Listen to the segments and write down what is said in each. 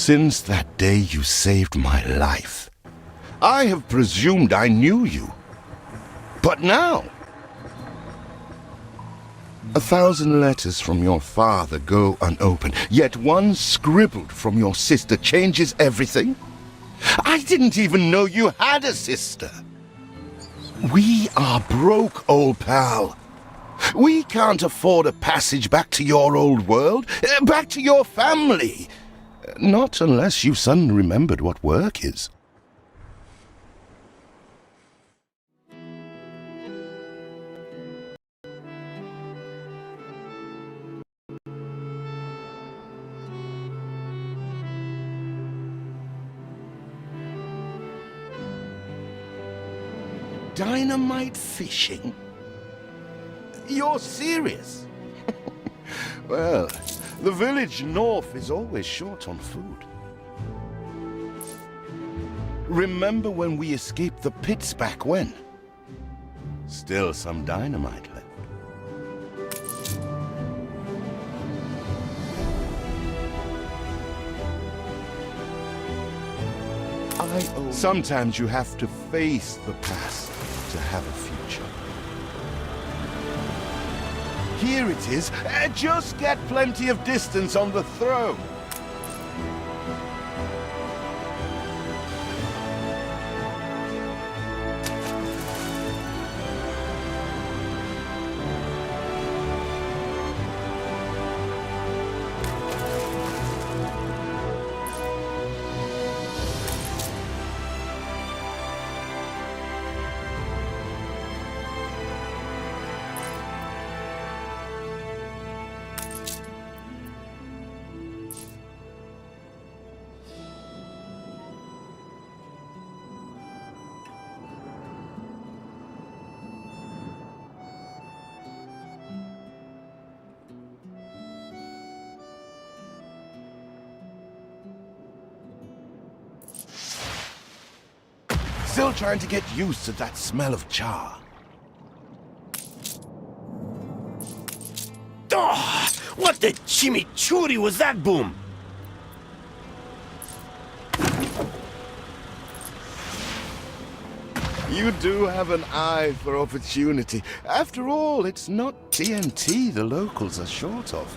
Since that day you saved my life, I have presumed I knew you. But now, 1,000 letters from your father go unopened, yet one scribbled from your sister changes everything? I didn't even know you had a sister. We are broke, old pal. We can't afford a passage back to your old world, back to your family. Not unless you suddenly remembered what work is. Dynamite fishing? You're serious? Well, the village north is always short on food. Remember when we escaped the pits back when? Still some dynamite left. Sometimes you have to face the past to have a future. Here it is. Just get plenty of distance on the throw. Still trying to get used to that smell of char. Oh, what the chimichurri was that boom? You do have an eye for opportunity. After all, it's not TNT the locals are short of.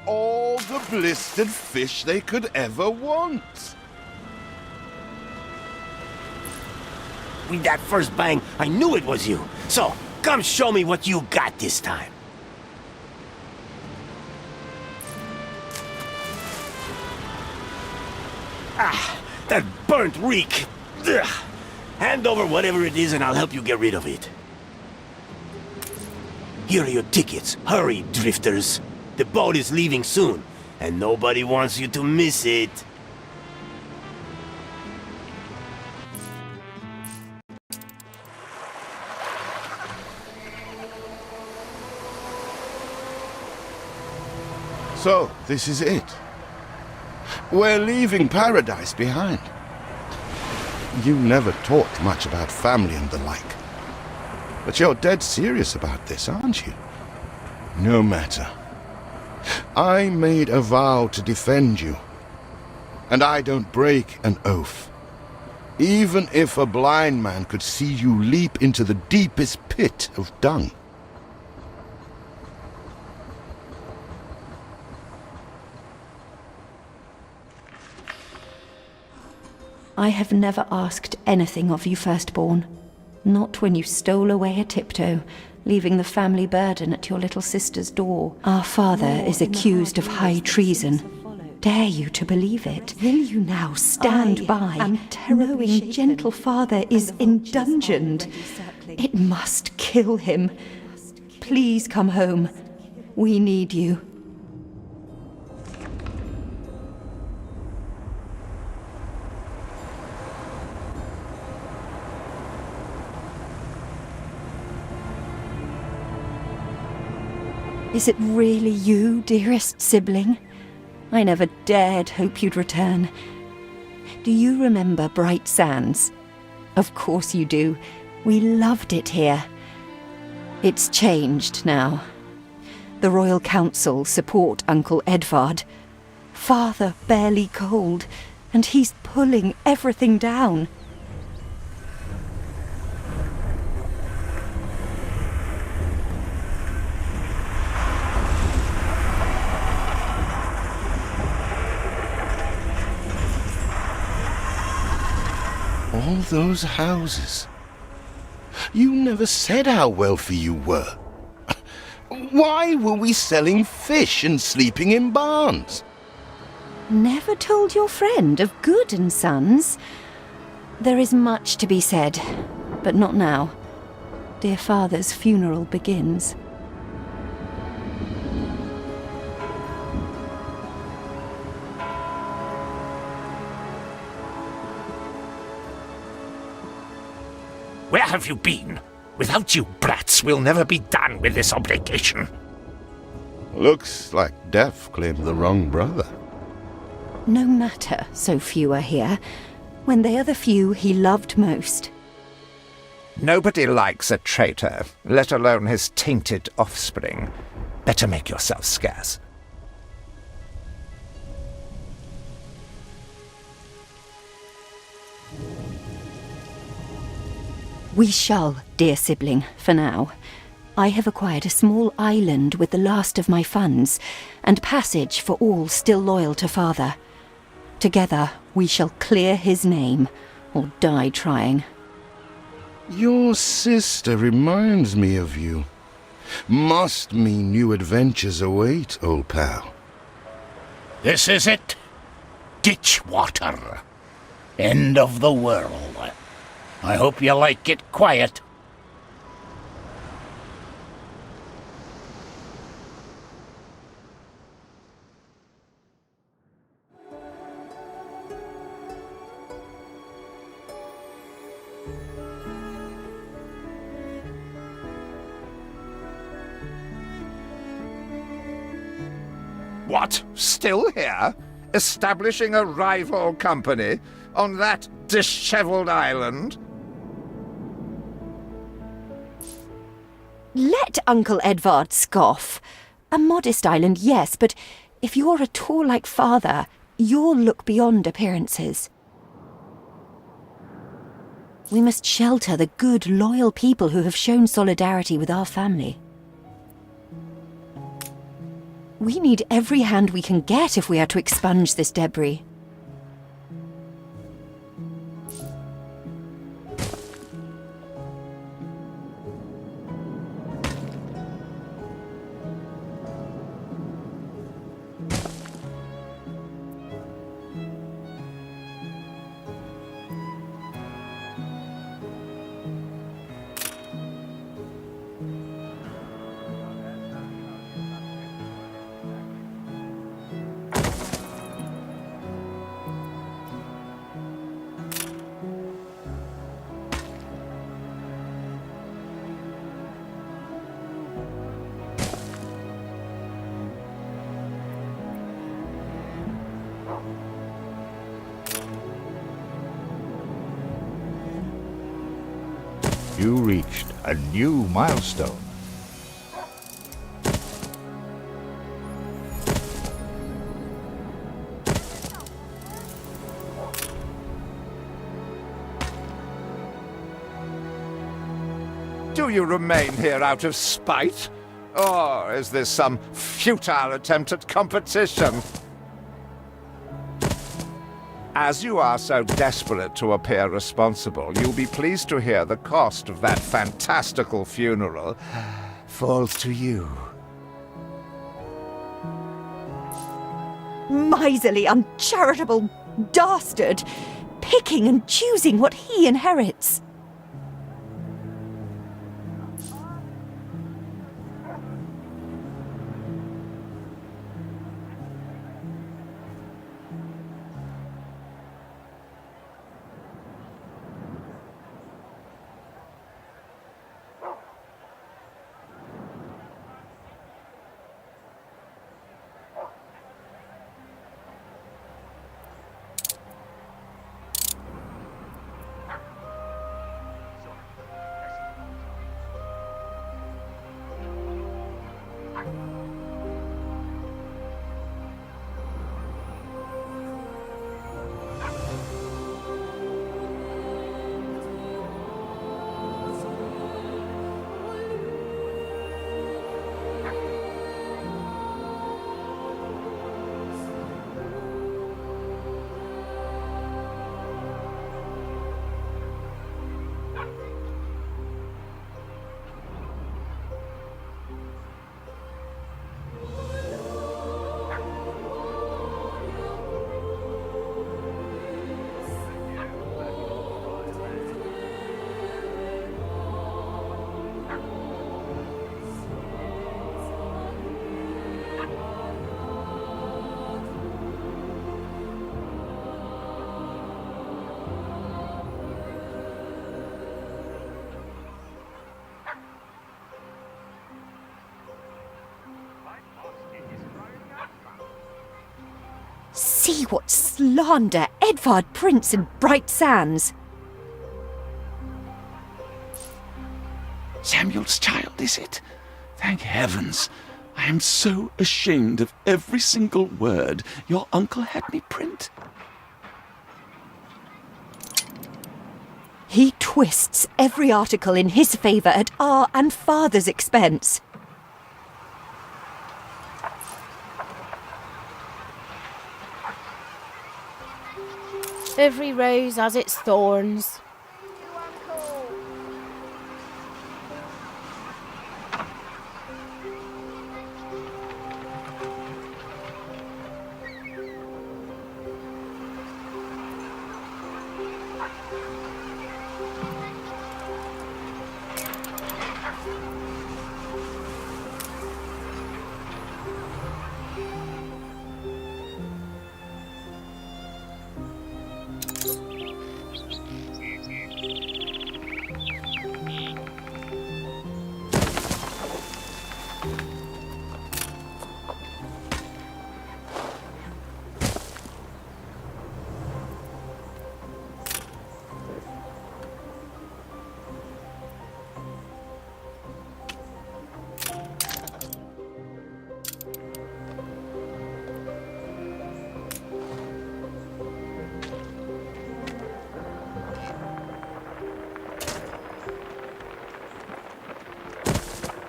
All the blistered fish they could ever want. With that first bang, I knew it was you. So, come show me what you got this time. Ah, that burnt reek. Ugh. Hand over whatever it is and I'll help you get rid of it. Here are your tickets. Hurry, drifters. The boat is leaving soon, and nobody wants you to miss it. So, this is it. We're leaving paradise behind. You never talked much about family and the like. But you're dead serious about this, aren't you? No matter. I made a vow to defend you. And I don't break an oath. Even if a blind man could see you leap into the deepest pit of dung. I have never asked anything of you, firstborn. Not when you stole away a tiptoe, leaving the family burden at your little sister's door. Our father is accused of high treason. Dare you to believe it? Will you now stand by, knowing gentle father is indungeoned? It must kill him. Please come home. We need you. Is it really you, dearest sibling? I never dared hope you'd return. Do you remember Bright Sands? Of course you do. We loved it here. It's changed now. The Royal Council support Uncle Edvard. Father barely cold, and he's pulling everything down. All those houses. You never said how wealthy you were. Why were we selling fish and sleeping in barns? Never told your friend of Good and Sons? There is much to be said, but not now. Dear father's funeral begins. Where have you been? Without you brats, we'll never be done with this obligation. Looks like Death claimed the wrong brother. No matter, so few are here, when they are the few he loved most. Nobody likes a traitor, let alone his tainted offspring. Better make yourself scarce. We shall, dear sibling, for now. I have acquired a small island with the last of my funds, and passage for all still loyal to father. Together, we shall clear his name, or die trying. Your sister reminds me of you. Must mean new adventures await, old pal. This is it. Ditch water. End of the world. I hope you like it quiet. What? Still here? Establishing a rival company on that disheveled island? Let Uncle Edvard scoff. A modest island, yes, but if you're at all like father, you'll look beyond appearances. We must shelter the good, loyal people who have shown solidarity with our family. We need every hand we can get if we are to expunge this debris. You reached a new milestone. Do you remain here out of spite? Or is this some futile attempt at competition? As you are so desperate to appear responsible, you'll be pleased to hear the cost of that fantastical funeral falls to you. Miserly, uncharitable dastard! Picking and choosing what he inherits. see what slander Edvard prints in bright sands. Samuel's child, is it? Thank heavens. I am so ashamed of every single word your uncle had me print. He twists every article in his favour at our and father's expense. Every rose has its thorns.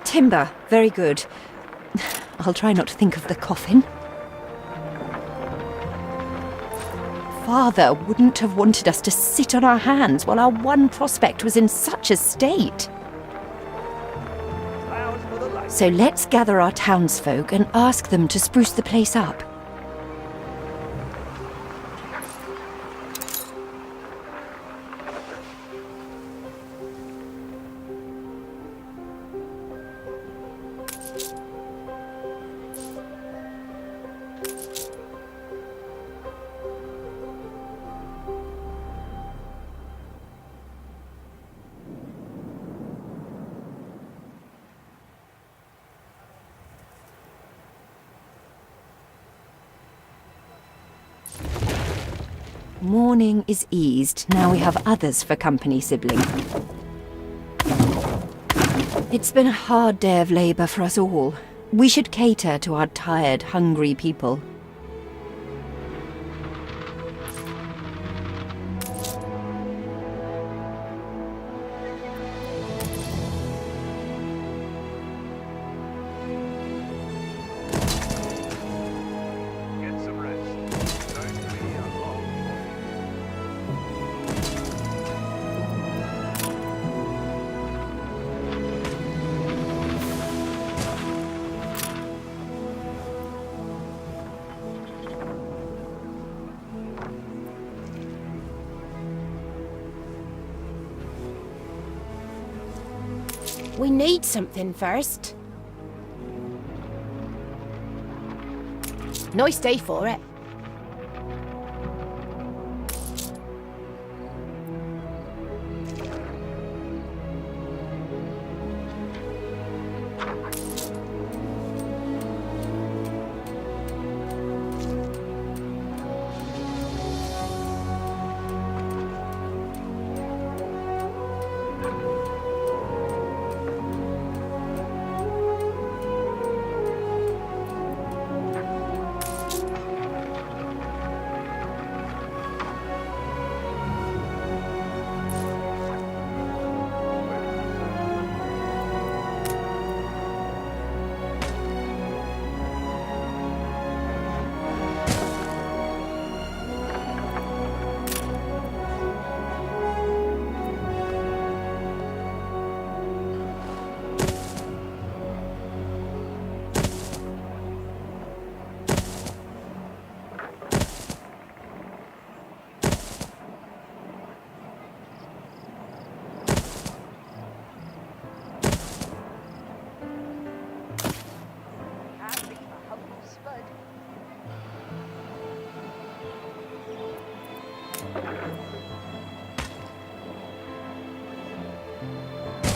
Timber, very good. I'll try not to think of the coffin. Father wouldn't have wanted us to sit on our hands while our one prospect was in such a state. So let's gather our townsfolk and ask them to spruce the place up. Mourning is eased, now we have others for company, sibling. It's been a hard day of labour for us all. We should cater to our tired, hungry people. We need something first. Nice day for it.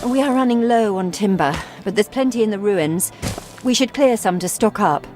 We are running low on timber, but there's plenty in the ruins. We should clear some to stock up.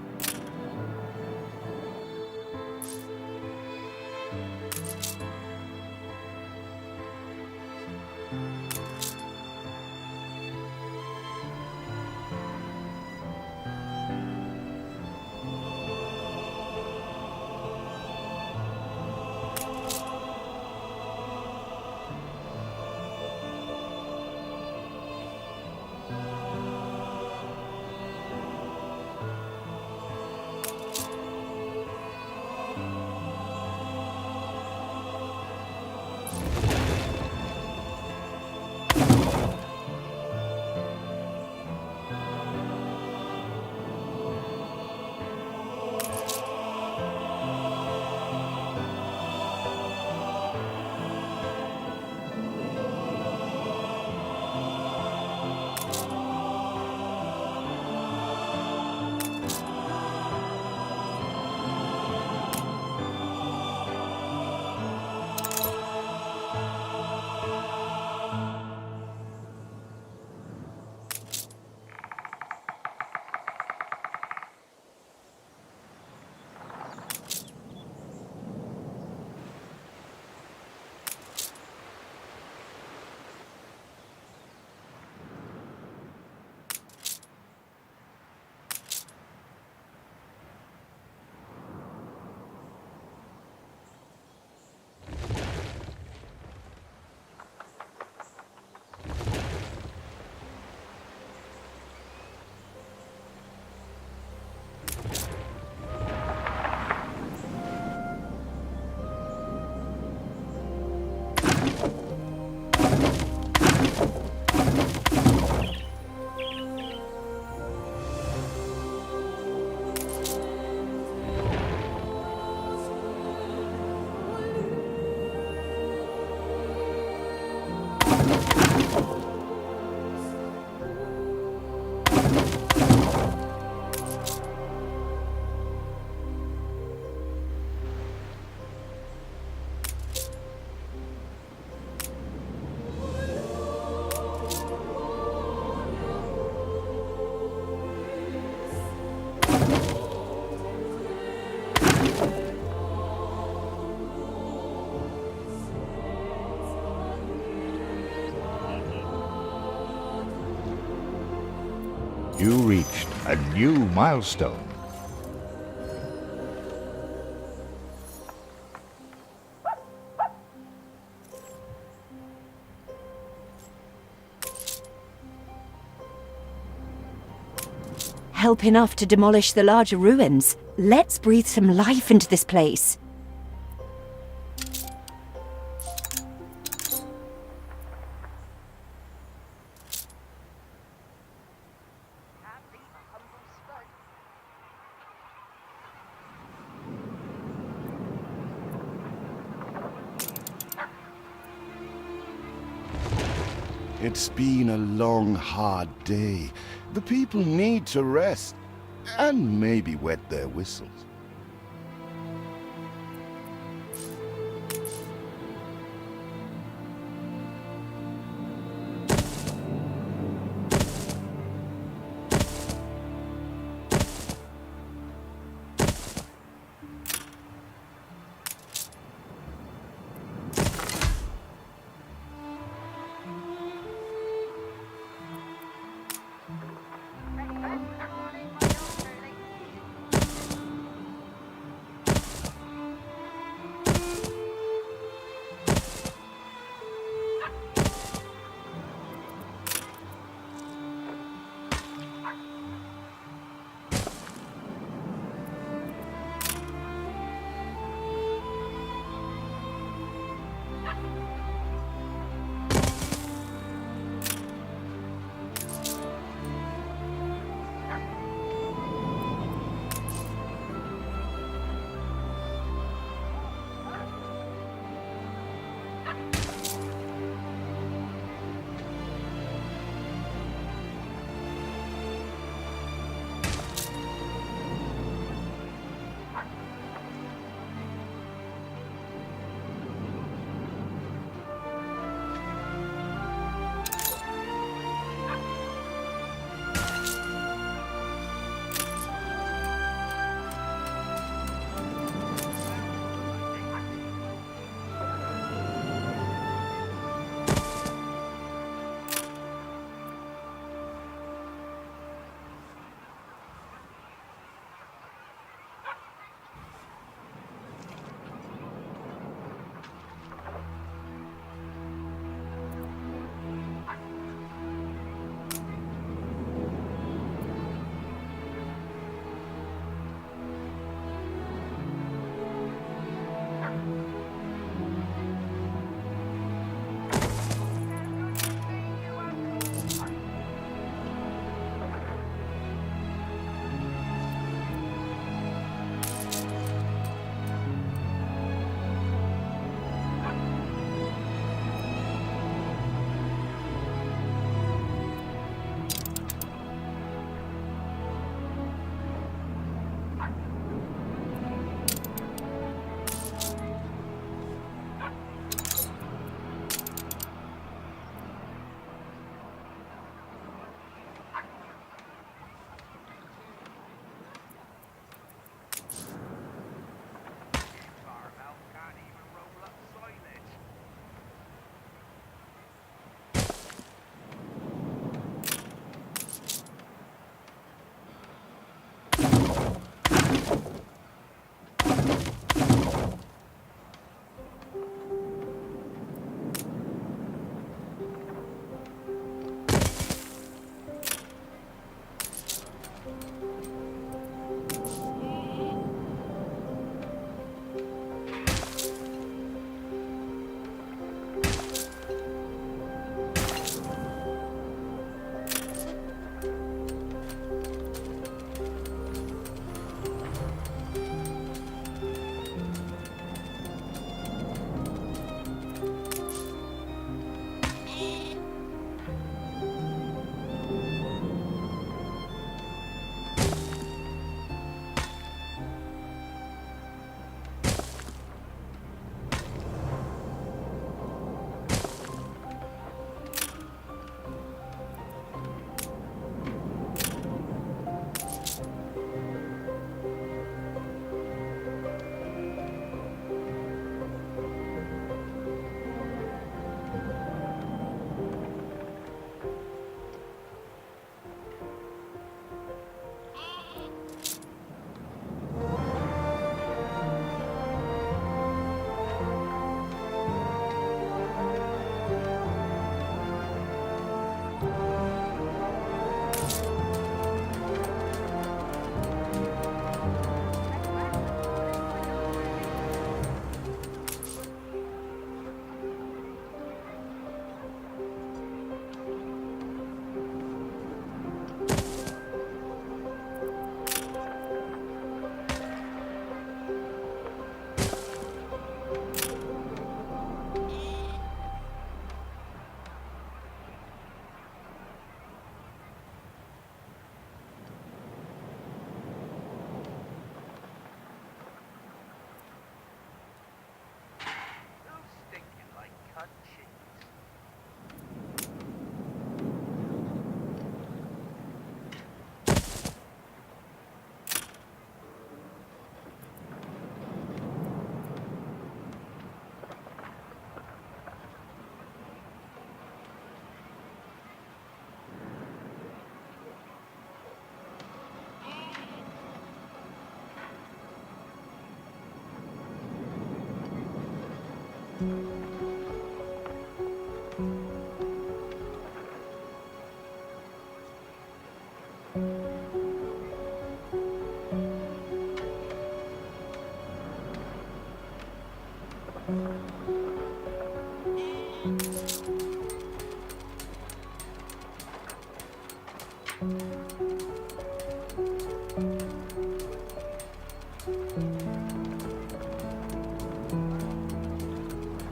You reached a new milestone. Help enough to demolish the larger ruins. Let's breathe some life into this place. It's been a long, hard day. The people need to rest, and maybe wet their whistles.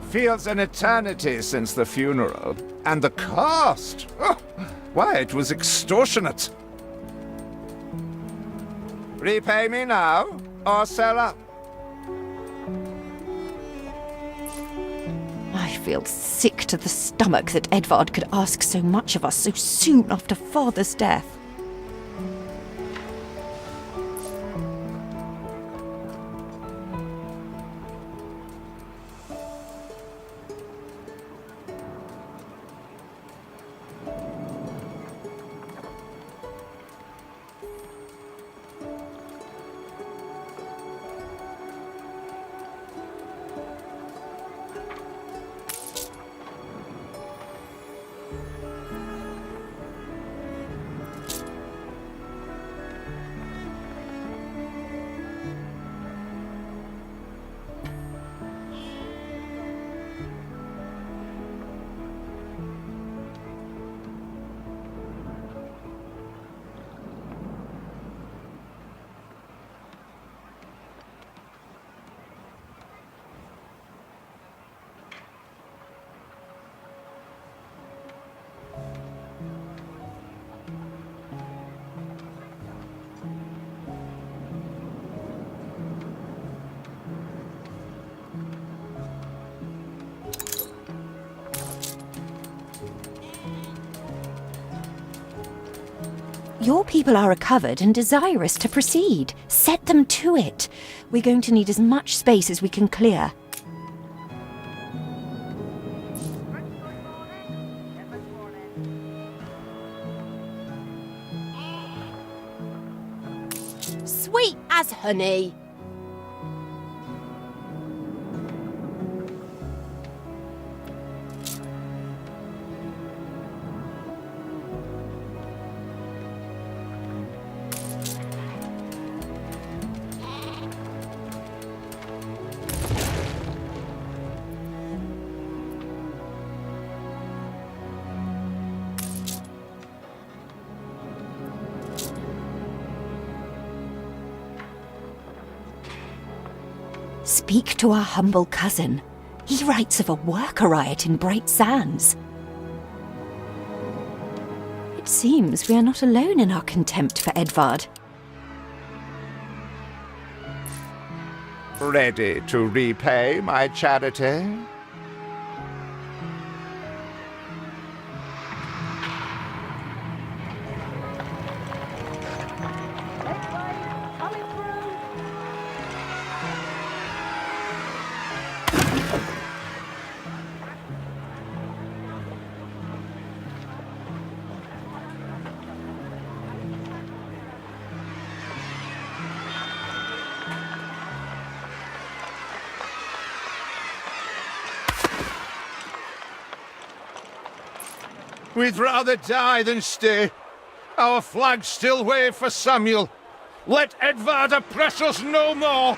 Feels an eternity since the funeral. And the cost! Oh, why, it was extortionate. Repay me now, or sell up. I feel sick to the stomach that Edvard could ask so much of us so soon after Father's death. Your people are recovered and desirous to proceed. Set them to it. We're going to need as much space as we can clear. Sweet as honey. Speak to our humble cousin. He writes of a worker riot in Bright Sands. It seems we are not alone in our contempt for Edvard. Ready to repay my charity? We'd rather die than stay. Our flags still wave for Samuel. Let Edvard oppress us no more.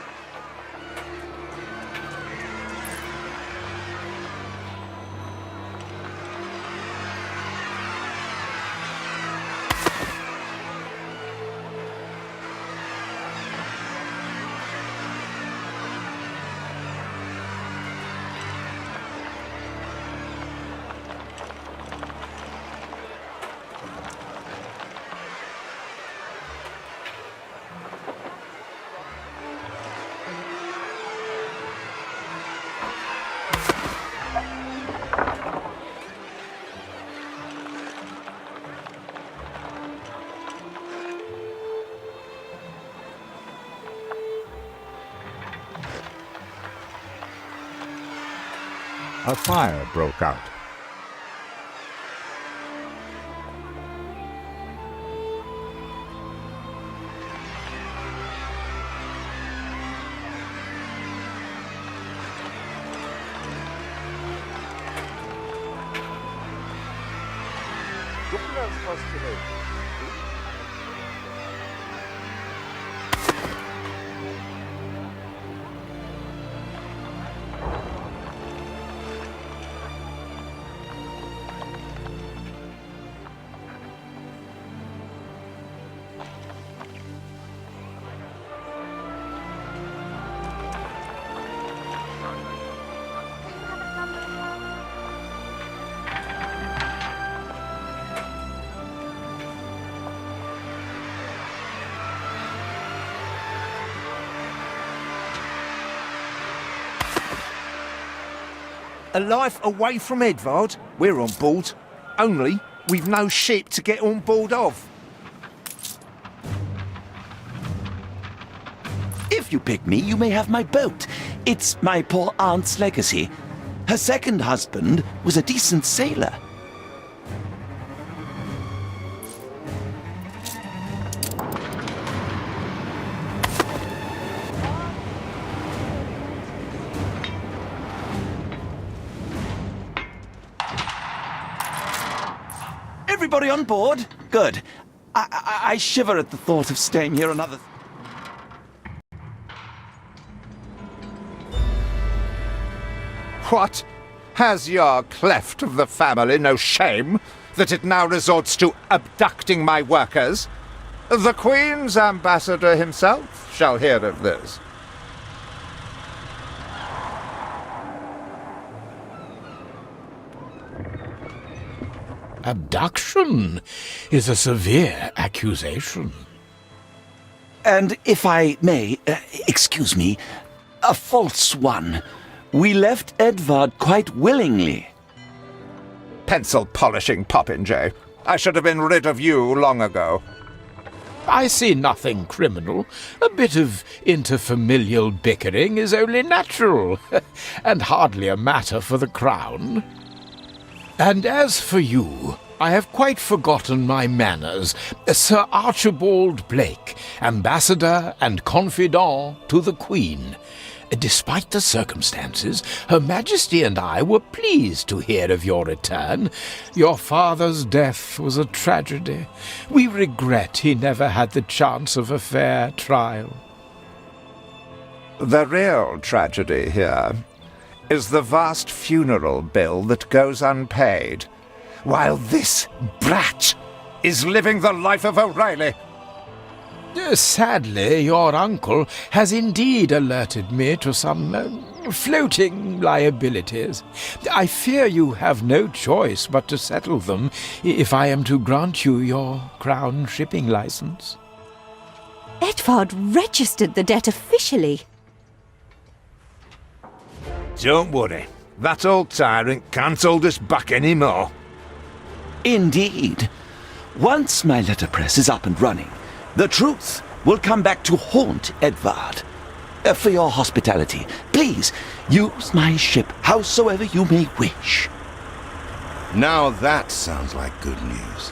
A fire broke out. A life away from Edvard? We're on board. Only we've no ship to get on board of. If you pick me, you may have my boat. It's my poor aunt's legacy. Her second husband was a decent sailor. Everybody on board? Good. I shiver at the thought of staying here another... What? Has your cleft of the family no shame that it now resorts to abducting my workers? The Queen's ambassador himself shall hear of this. Abduction is a severe accusation. And if I may, excuse me, a false one. We left Edvard quite willingly. Pencil polishing popinjay. I should have been rid of you long ago. I see nothing criminal. A bit of interfamilial bickering is only natural, and hardly a matter for the crown. And as for you, I have quite forgotten my manners. Sir Archibald Blake, ambassador and confidant to the Queen. Despite the circumstances, Her Majesty and I were pleased to hear of your return. Your father's death was a tragedy. We regret he never had the chance of a fair trial. The real tragedy here is the vast funeral bill that goes unpaid, while this brat is living the life of O'Reilly. Sadly, your uncle has indeed alerted me to some floating liabilities. I fear you have no choice but to settle them if I am to grant you your crown shipping license. Edvard registered the debt officially. Don't worry, that old tyrant can't hold us back anymore. Indeed. Once my letterpress is up and running, the truth will come back to haunt Edvard. For your hospitality, please use my ship howsoever you may wish. Now that sounds like good news.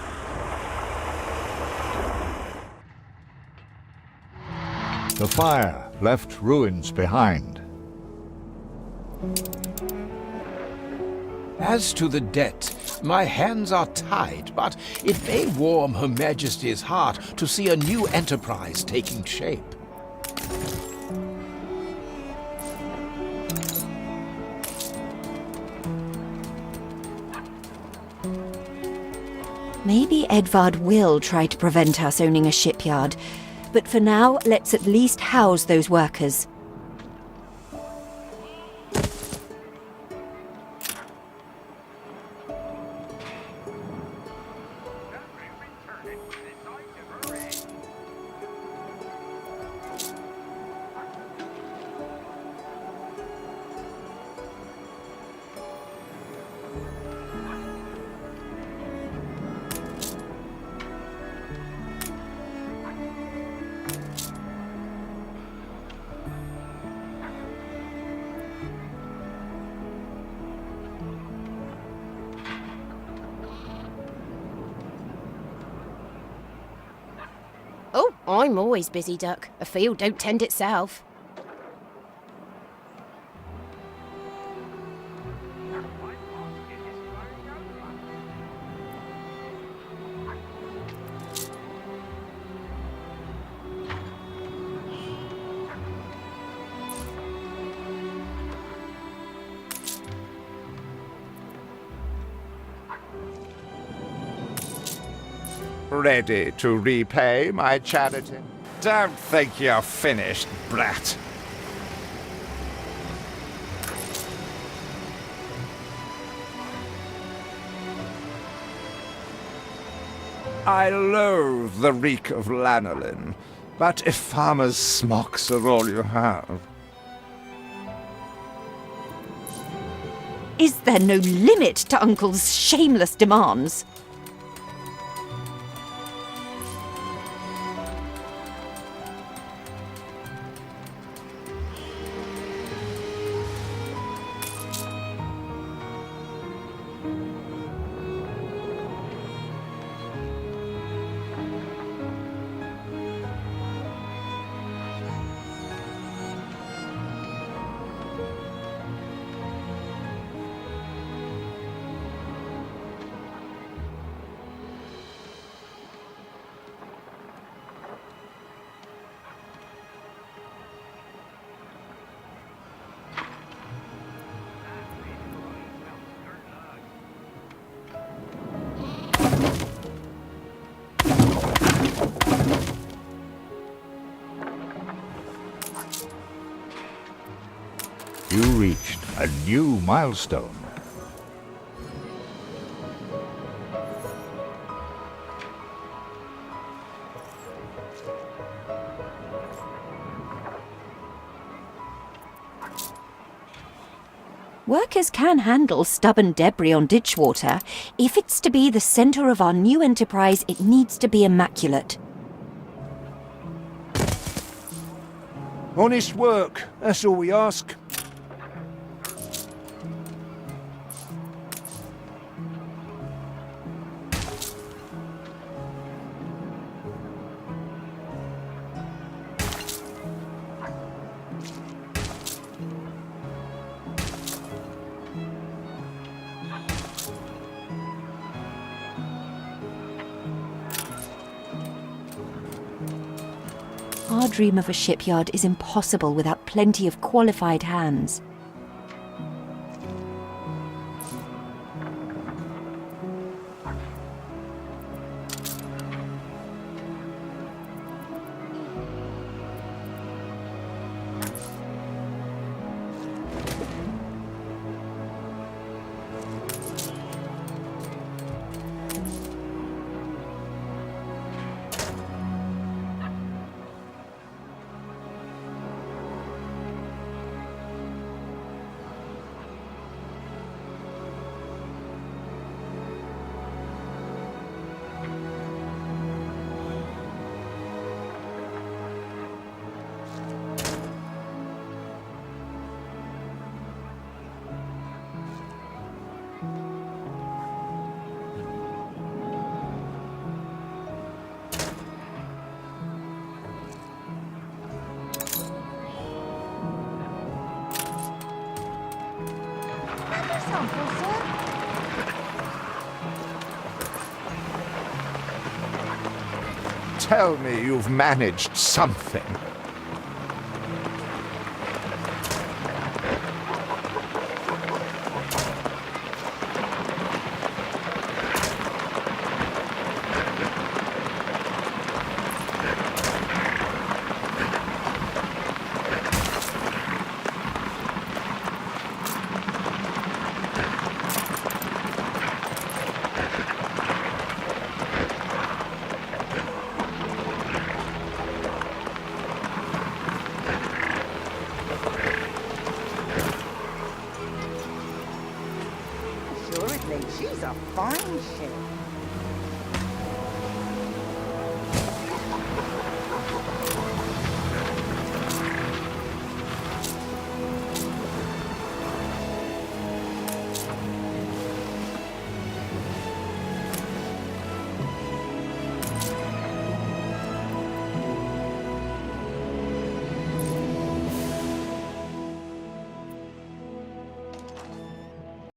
The fire left ruins behind. As to the debt, my hands are tied, but it may warm Her Majesty's heart to see a new enterprise taking shape. Maybe Edvard will try to prevent us owning a shipyard, but for now, let's at least house those workers. Oh, I'm always busy, Duck. A field don't tend itself. ready to repay my charity. Don't think you're finished, brat. I loathe the reek of lanolin, but if farmers' smocks are all you have... Is there no limit to Uncle's shameless demands? You reached a new milestone. Workers can handle stubborn debris on ditchwater. If it's to be the centre of our new enterprise, it needs to be immaculate. Honest work, that's all we ask. Our dream of a shipyard is impossible without plenty of qualified hands. Tell me you've managed something. Assuredly, she's a fine ship.